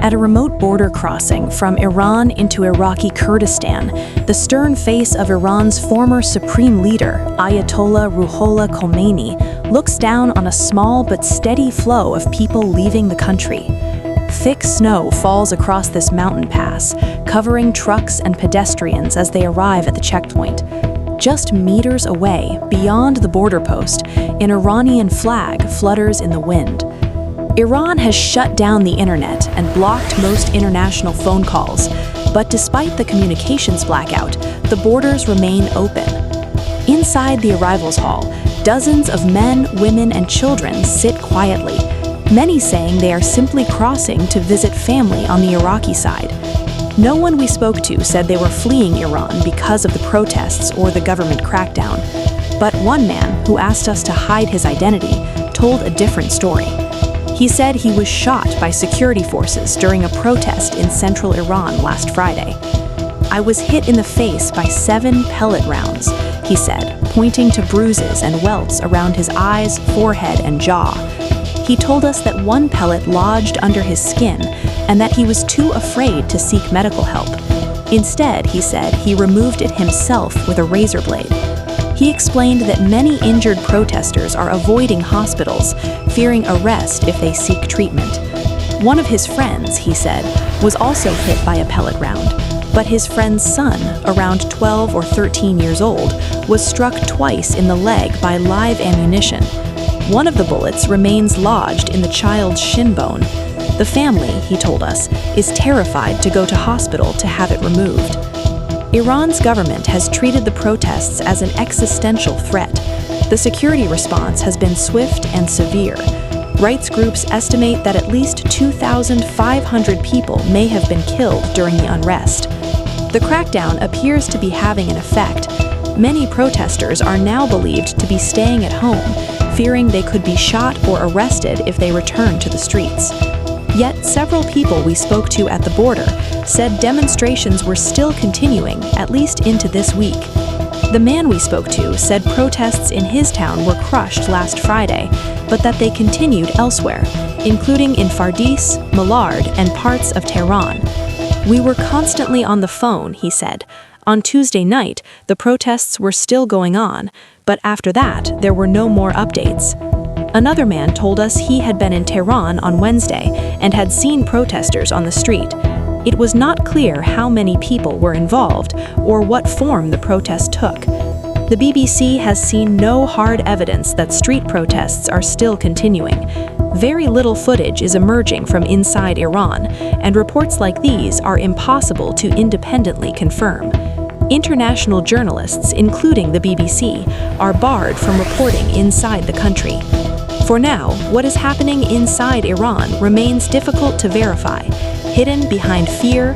At a remote border crossing from Iran into Iraqi Kurdistan, the stern face of Iran's former supreme leader, Ayatollah Ruhollah Khomeini, looks down on a small but steady flow of people leaving the country. Thick snow falls across this mountain pass, covering trucks and pedestrians as they arrive at the checkpoint. Just meters away, beyond the border post, an Iranian flag flutters in the wind. Iran has shut down the internet and blocked most international phone calls, but despite the communications blackout, the borders remain open. Inside the arrivals hall, dozens of men, women, and children sit quietly, many saying they are simply crossing to visit family on the Iraqi side. No one we spoke to said they were fleeing Iran because of the protests or the government crackdown, but one man, who asked us to hide his identity, told a different story. He said he was shot by security forces during a protest in central Iran last Friday. "I was hit in the face by 7 pellet rounds," he said, pointing to bruises and welts around his eyes, forehead, and jaw. He told us that one pellet lodged under his skin and that he was too afraid to seek medical help. Instead, he said, he removed it himself with a razor blade. He explained that many injured protesters are avoiding hospitals, fearing arrest if they seek treatment. One of his friends, he said, was also hit by a pellet round, but his friend's son, around 12 or 13 years old, was struck twice in the leg by live ammunition. One of the bullets remains lodged in the child's shin bone. The family, he told us, is terrified to go to hospital to have it removed. Iran's government has treated the protests as an existential threat. The security response has been swift and severe. Rights groups estimate that at least 2,500 people may have been killed during the unrest. The crackdown appears to be having an effect. Many protesters are now believed to be staying at home, fearing they could be shot or arrested if they return to the streets. Yet several people we spoke to at the border said demonstrations were still continuing, at least into this week. The man we spoke to said protests in his town were crushed last Friday, but that they continued elsewhere, including in Fardis, Malard, and parts of Tehran. "We were constantly on the phone," he said. "On Tuesday night, the protests were still going on, but after that, there were no more updates." Another man told us he had been in Tehran on Wednesday and had seen protesters on the street. It was not clear how many people were involved or what form the protest took. The BBC has seen no hard evidence that street protests are still continuing. Very little footage is emerging from inside Iran, and reports like these are impossible to independently confirm. International journalists, including the BBC, are barred from reporting inside the country. For now, what is happening inside Iran remains difficult to verify, hidden behind fear,